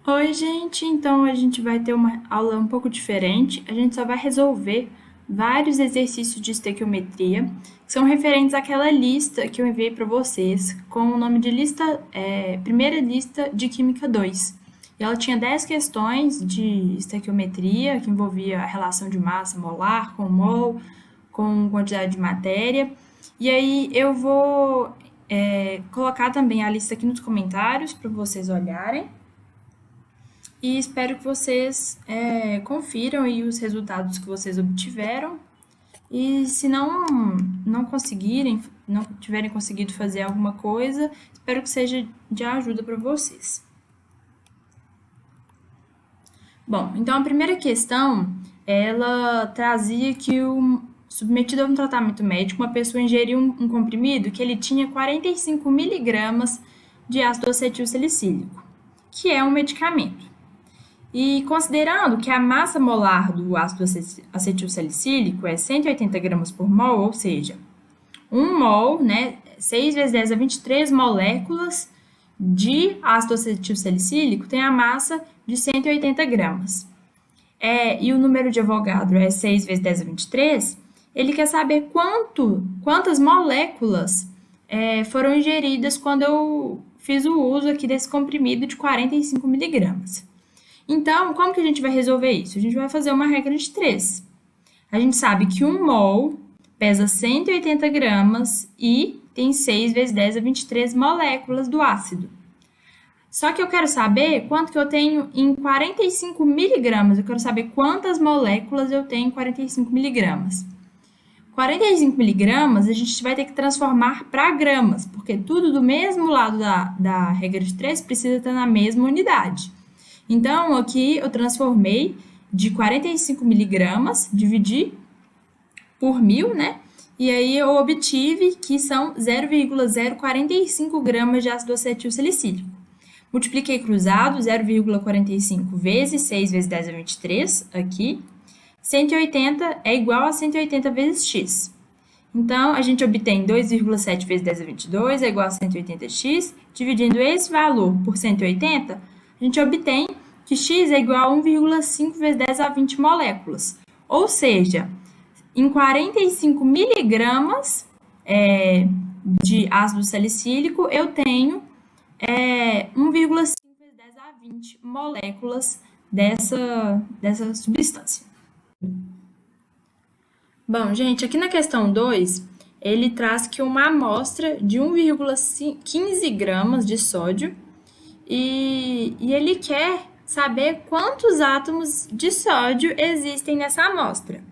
Oi, gente! Então a gente vai ter uma aula um pouco diferente. A gente só vai resolver vários exercícios de estequiometria que são referentes àquela lista que eu enviei para vocês, com o nome de primeira lista de Química 2. E ela tinha 10 questões de estequiometria, que envolvia a relação de massa molar com mol, com quantidade de matéria. E aí eu vou colocar também a lista aqui nos comentários para vocês olharem. E espero que vocês confiram aí os resultados que vocês obtiveram. E se não conseguirem, não tiverem conseguido fazer alguma coisa, espero que seja de ajuda para vocês. Bom, então a primeira questão, ela trazia que submetido a um tratamento médico, uma pessoa ingeriu um comprimido que ele tinha 45 miligramas de ácido acetil salicílico, que é um medicamento. E considerando que a massa molar do ácido acetil salicílico é 180 gramas por mol, ou seja, 1 mol, né, 6 vezes 10 a 23 moléculas de ácido acetil salicílico tem a massa de 180 gramas. E o número de Avogadro é 6 vezes 10 a 23, ele quer saber quantas moléculas foram ingeridas quando eu fiz o uso aqui desse comprimido de 45 miligramas. Então, como que a gente vai resolver isso? A gente vai fazer uma regra de 3. A gente sabe que 1 mol pesa 180 gramas e tem 6 vezes 10 a 23 moléculas do ácido. Só que eu quero saber quanto que eu tenho em 45 miligramas. Eu quero saber quantas moléculas eu tenho em 45 miligramas. 45 miligramas a gente vai ter que transformar para gramas, porque tudo do mesmo lado da regra de 3 precisa estar na mesma unidade. Então, aqui eu transformei de 45 miligramas, dividi por 1.000, né? E aí eu obtive que são 0,045 gramas de ácido acetil salicílico. Multipliquei cruzado, 0,45 vezes 6 vezes 10 a 23, aqui. 180 é igual a 180 vezes x. Então, a gente obtém 2,7 vezes 10 a 22 é igual a 180x. Dividindo esse valor por 180, a gente obtém que x é igual a 1,5 vezes 10 a 20 moléculas. Ou seja, em 45 miligramas de ácido salicílico, eu tenho 1,5 vezes 10 a 20 moléculas dessa substância. Bom, gente, aqui na questão 2, ele traz que uma amostra de 1,15 gramas de sódio e ele quer saber quantos átomos de sódio existem nessa amostra.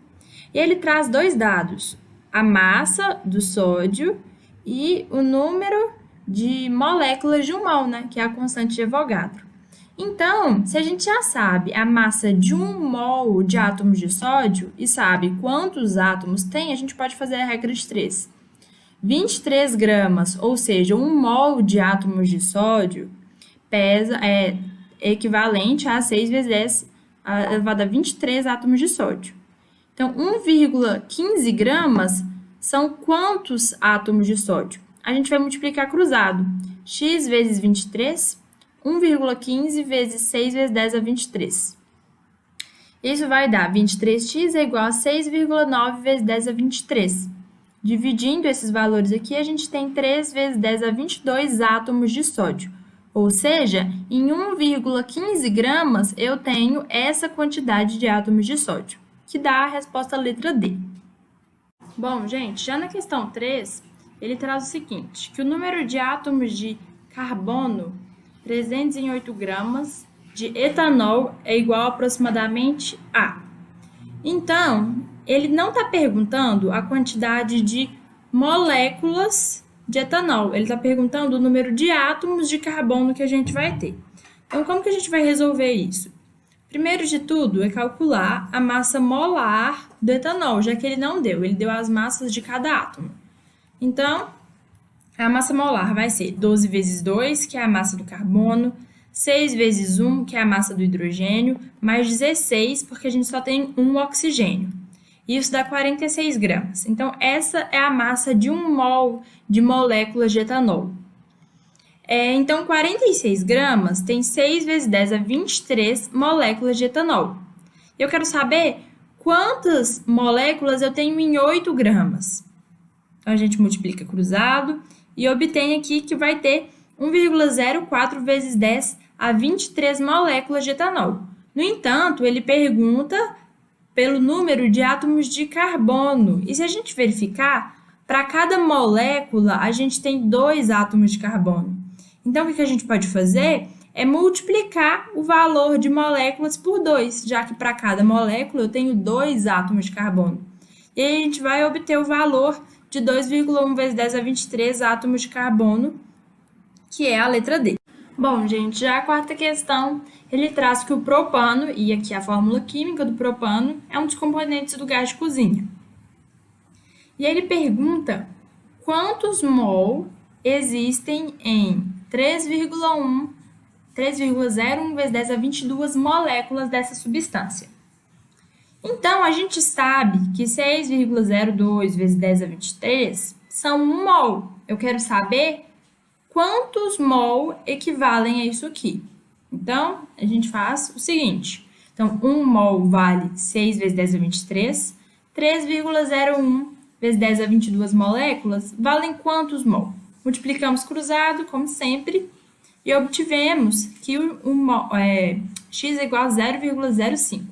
E ele traz dois dados, a massa do sódio e o número de moléculas de um mol, né, que é a constante de Avogadro. Então, se a gente já sabe a massa de 1 mol de átomos de sódio e sabe quantos átomos tem, a gente pode fazer a regra de 3. 23 gramas, ou seja, 1 mol de átomos de sódio, é equivalente a 6 vezes 10 elevado a 23 átomos de sódio. Então, 1,15 gramas são quantos átomos de sódio? A gente vai multiplicar cruzado. X vezes 23, 1,15 vezes 6 vezes 10 a 23. Isso vai dar 23x é igual a 6,9 vezes 10 a 23. Dividindo esses valores aqui, a gente tem 3 vezes 10 a 22 átomos de sódio. Ou seja, em 1,15 gramas eu tenho essa quantidade de átomos de sódio, que dá a resposta letra D. Bom, gente, já na questão 3, ele traz o seguinte, que o número de átomos de carbono presentes em 8 gramas de etanol é igual a aproximadamente a. Então, ele não está perguntando a quantidade de moléculas de etanol, ele está perguntando o número de átomos de carbono que a gente vai ter. Então, como que a gente vai resolver isso? Primeiro de tudo é calcular a massa molar do etanol, já que ele não deu, ele deu as massas de cada átomo. Então, a massa molar vai ser 12 vezes 2, que é a massa do carbono, 6 vezes 1, que é a massa do hidrogênio, mais 16, porque a gente só tem um oxigênio. Isso dá 46 gramas. Então, essa é a massa de 1 mol de moléculas de etanol. Então, 46 gramas tem 6 vezes 10 a 23 moléculas de etanol. Eu quero saber quantas moléculas eu tenho em 8 gramas. Então, a gente multiplica cruzado e obtém aqui que vai ter 1,04 vezes 10 a 23 moléculas de etanol. No entanto, ele pergunta pelo número de átomos de carbono. E se a gente verificar, para cada molécula, a gente tem 2 átomos de carbono. Então, o que a gente pode fazer é multiplicar o valor de moléculas por 2, já que para cada molécula eu tenho 2 átomos de carbono. E aí a gente vai obter o valor de 2,1 vezes 10 a 23 átomos de carbono, que é a letra D. Bom, gente, já a quarta questão, ele traz que o propano, e aqui a fórmula química do propano, é um dos componentes do gás de cozinha. E ele pergunta quantos mol existem em 3,01 vezes 10 a 22 moléculas dessa substância. Então, a gente sabe que 6,02 vezes 10 a 23 são 1 mol. Eu quero saber quantos mol equivalem a isso aqui. Então, a gente faz o seguinte. Então, 1 mol vale 6 vezes 10 a 23. 3,01 vezes 10 a 22 moléculas valem quantos mol? Multiplicamos cruzado, como sempre, e obtivemos que x é igual a 0,05.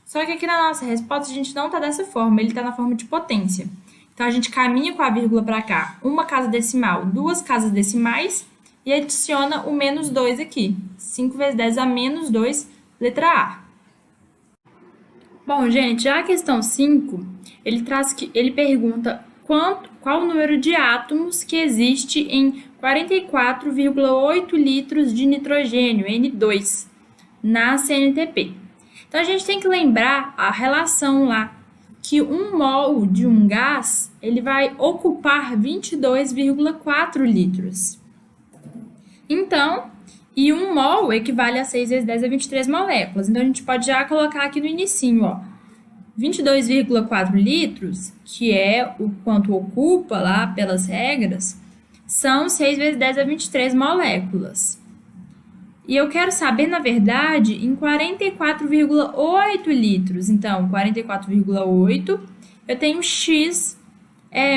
Só que aqui na nossa resposta a gente não está dessa forma, ele está na forma de potência. Então, a gente caminha com a vírgula para cá, uma casa decimal, 2 casas decimais, e adiciona o menos 2 aqui. 5 vezes 10 a menos 2, letra A. Bom, gente, já a questão 5, ele pergunta qual o número de átomos que existe em 44,8 litros de nitrogênio, N2, na CNTP. Então, a gente tem que lembrar a relação lá, que 1 mol de um gás, ele vai ocupar 22,4 litros. Então, e 1 mol equivale a 6 vezes 10 a 23 moléculas. Então, a gente pode já colocar aqui no inicinho, ó. 22,4 litros, que é o quanto ocupa lá pelas regras, são 6 vezes 10 a 23 moléculas. E eu quero saber, na verdade, em 44,8 litros. Então, 44,8, eu tenho X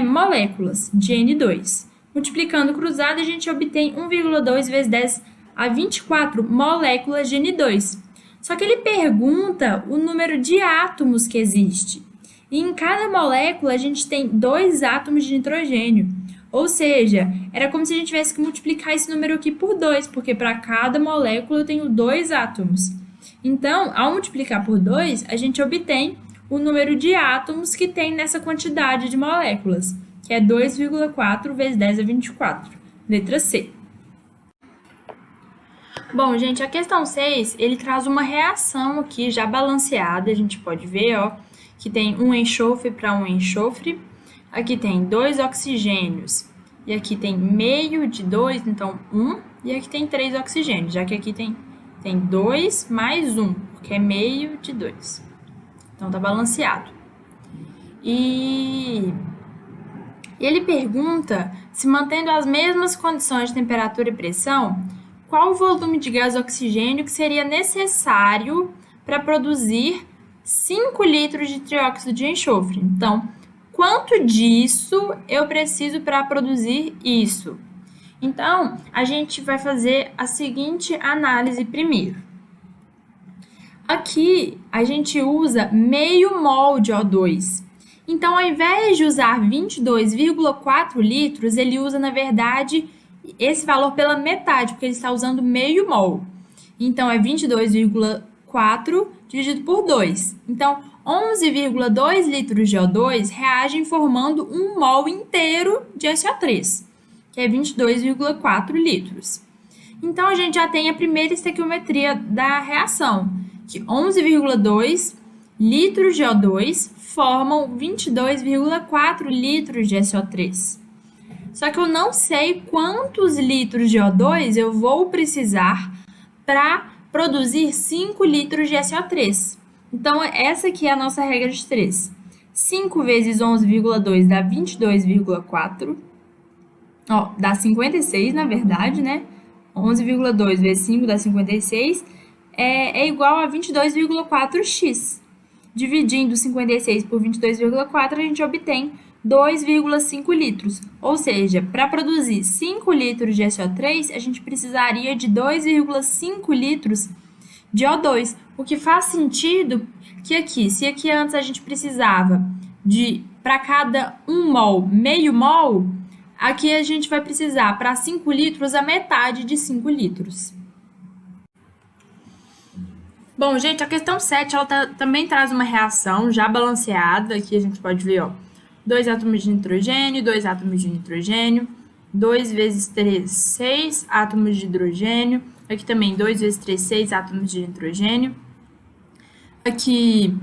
moléculas de N2. Multiplicando cruzado, a gente obtém 1,2 vezes 10 a 24 moléculas de N2. Só que ele pergunta o número de átomos que existe. E em cada molécula, a gente tem 2 átomos de nitrogênio. Ou seja, era como se a gente tivesse que multiplicar esse número aqui por 2, porque para cada molécula eu tenho 2 átomos. Então, ao multiplicar por 2, a gente obtém o número de átomos que tem nessa quantidade de moléculas, que é 2,4 vezes 10 a 24, letra C. Bom, gente, a questão 6, ele traz uma reação aqui já balanceada, a gente pode ver, ó, que tem um enxofre para um enxofre. Aqui tem 2 oxigênios, e aqui tem meio de 2, então 1, e aqui tem 3 oxigênios, já que aqui tem 2 mais 1, porque é meio de 2. Então, tá balanceado. E ele pergunta se, mantendo as mesmas condições de temperatura e pressão, qual o volume de gás oxigênio que seria necessário para produzir 5 litros de trióxido de enxofre. Então, quanto disso eu preciso para produzir isso? Então, a gente vai fazer a seguinte análise primeiro. Aqui, a gente usa meio mol de O2. Então, ao invés de usar 22,4 litros, ele usa, na verdade, esse valor pela metade, porque ele está usando meio mol. Então, é 22,4 dividido por 2. Então, 11,2 litros de O2 reagem formando 1 mol inteiro de SO3, que é 22,4 litros. Então, a gente já tem a primeira estequiometria da reação, que 11,2 litros de O2 formam 22,4 litros de SO3. Só que eu não sei quantos litros de O2 eu vou precisar para produzir 5 litros de SO3. Então, essa aqui é a nossa regra de 3. 5 vezes 11,2 dá 22,4. Ó, dá 56, na verdade, né? 11,2 vezes 5 dá 56, é igual a 22,4x. Dividindo 56 por 22,4, a gente obtém 2,5 litros. Ou seja, para produzir 5 litros de SO3, a gente precisaria de 2,5 litros de O2. O que faz sentido que aqui, se aqui antes a gente precisava de, para cada 1 mol, meio mol, aqui a gente vai precisar, para 5 litros, a metade de 5 litros. Bom, gente, a questão 7, ela também traz uma reação já balanceada. Aqui a gente pode ver, ó, 2 átomos de nitrogênio, 2 átomos de nitrogênio, 2 vezes 3, 6 átomos de hidrogênio. Aqui também 2 vezes 3, 6 átomos de nitrogênio. Aqui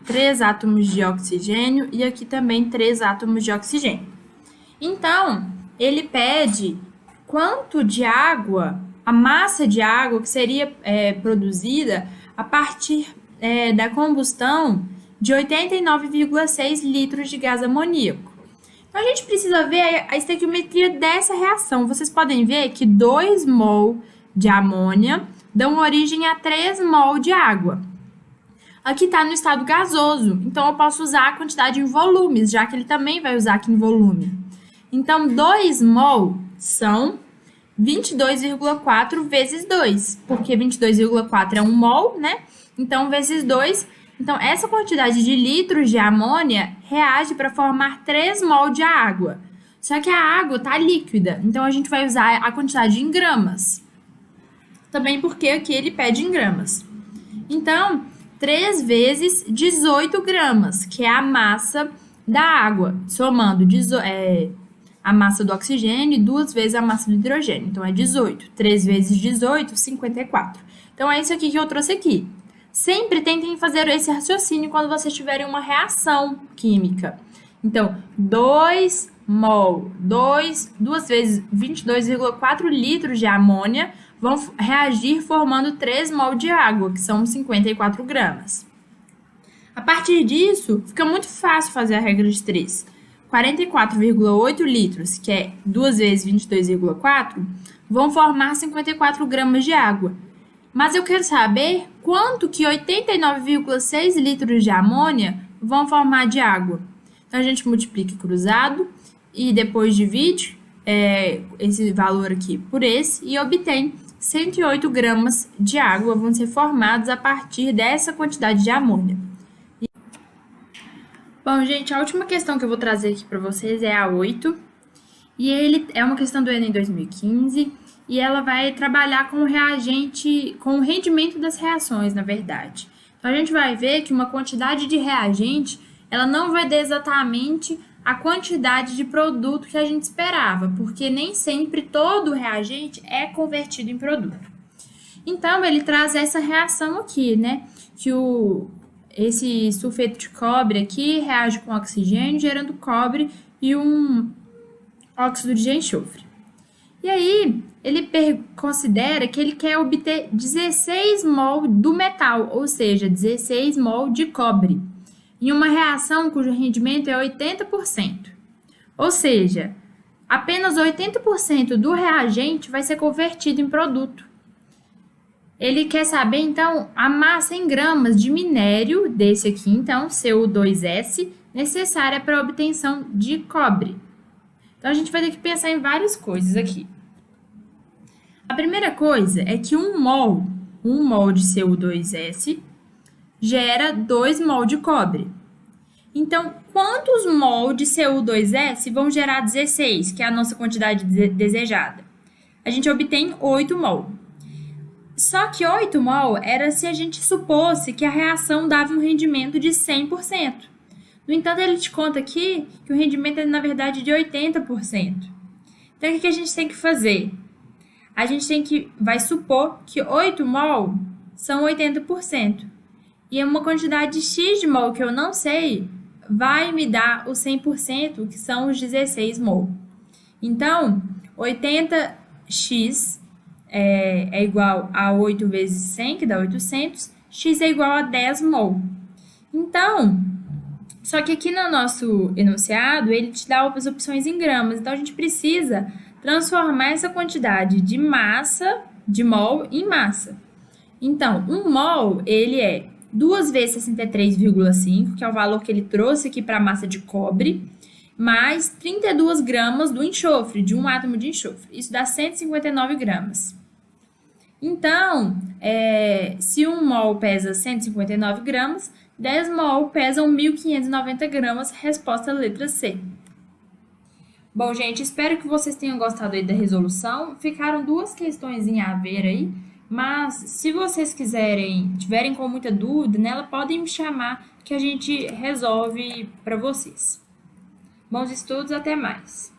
3 átomos de oxigênio e aqui também 3 átomos de oxigênio. Então, ele pede quanto de água, a massa de água que seria produzida a partir da combustão de 89,6 litros de gás amoníaco. Então, a gente precisa ver a estequiometria dessa reação. Vocês podem ver que 2 mol de amônia dão origem a 3 mol de água. Aqui está no estado gasoso, então eu posso usar a quantidade em volumes, já que ele também vai usar aqui em volume. Então, 2 mol são 22,4 vezes 2, porque 22,4 é 1 mol, né? Então, vezes 2. Então, essa quantidade de litros de amônia reage para formar 3 mol de água. Só que a água está líquida, então a gente vai usar a quantidade em gramas. Também porque aqui ele pede em gramas. Então, 3 vezes 18 gramas, que é a massa da água, somando a massa do oxigênio e 2 vezes a massa do hidrogênio. Então, é 18. 3 vezes 18, 54. Então, é isso aqui que eu trouxe aqui. Sempre tentem fazer esse raciocínio quando vocês tiverem uma reação química. Então, 2 mol, 2 vezes 22,4 litros de amônia vão reagir formando 3 mol de água, que são 54 gramas. A partir disso, fica muito fácil fazer a regra de 3. 44,8 litros, que é 2 vezes 22,4, vão formar 54 gramas de água. Mas eu quero saber quanto que 89,6 litros de amônia vão formar de água. Então, a gente multiplica cruzado e depois divide esse valor aqui por esse e obtém 108 gramas de água vão ser formados a partir dessa quantidade de amônia. Bom, gente, a última questão que eu vou trazer aqui para vocês é a 8. E ele é uma questão do Enem 2015 e ela vai trabalhar com o reagente, com o rendimento das reações, na verdade. Então, a gente vai ver que uma quantidade de reagente, ela não vai dar exatamente a quantidade de produto que a gente esperava, porque nem sempre todo reagente é convertido em produto. Então, ele traz essa reação aqui, né? Que esse sulfeto de cobre aqui reage com oxigênio, gerando cobre e um óxido de enxofre. E aí, ele considera que ele quer obter 16 mol do metal, ou seja, 16 mol de cobre, em uma reação cujo rendimento é 80%. Ou seja, apenas 80% do reagente vai ser convertido em produto. Ele quer saber, então, a massa em gramas de minério, desse aqui, então, Cu2S, necessária para a obtenção de cobre. Então, a gente vai ter que pensar em várias coisas aqui. A primeira coisa é que 1 mol de Cu2S gera 2 mol de cobre. Então, quantos mol de Cu2S vão gerar 16, que é a nossa quantidade desejada? A gente obtém 8 mol. Só que 8 mol era se a gente supôsse que a reação dava um rendimento de 100%. No entanto, ele te conta aqui que o rendimento é, na verdade, de 80%. Então, o que a gente tem que fazer? A gente vai supor que 8 mol são 80%. E uma quantidade X de mol que eu não sei vai me dar os 100%, que são os 16 mol. Então, 80x é igual a 8 vezes 100, que dá 800. X é igual a 10 mol. Então, só que aqui no nosso enunciado, ele te dá as opções em gramas. Então, a gente precisa transformar essa quantidade de massa, de mol, em massa. Então, um mol, ele é 2 vezes 63,5, que é o valor que ele trouxe aqui para a massa de cobre, mais 32 gramas do enxofre, de um átomo de enxofre. Isso dá 159 gramas. Então, se um mol pesa 159 gramas, 10 mol pesam 1.590 gramas, resposta letra C. Bom, gente, espero que vocês tenham gostado aí da resolução. Ficaram 2 questões em a ver aí, mas se vocês tiverem com muita dúvida nela, podem me chamar que a gente resolve para vocês. Bons estudos, até mais!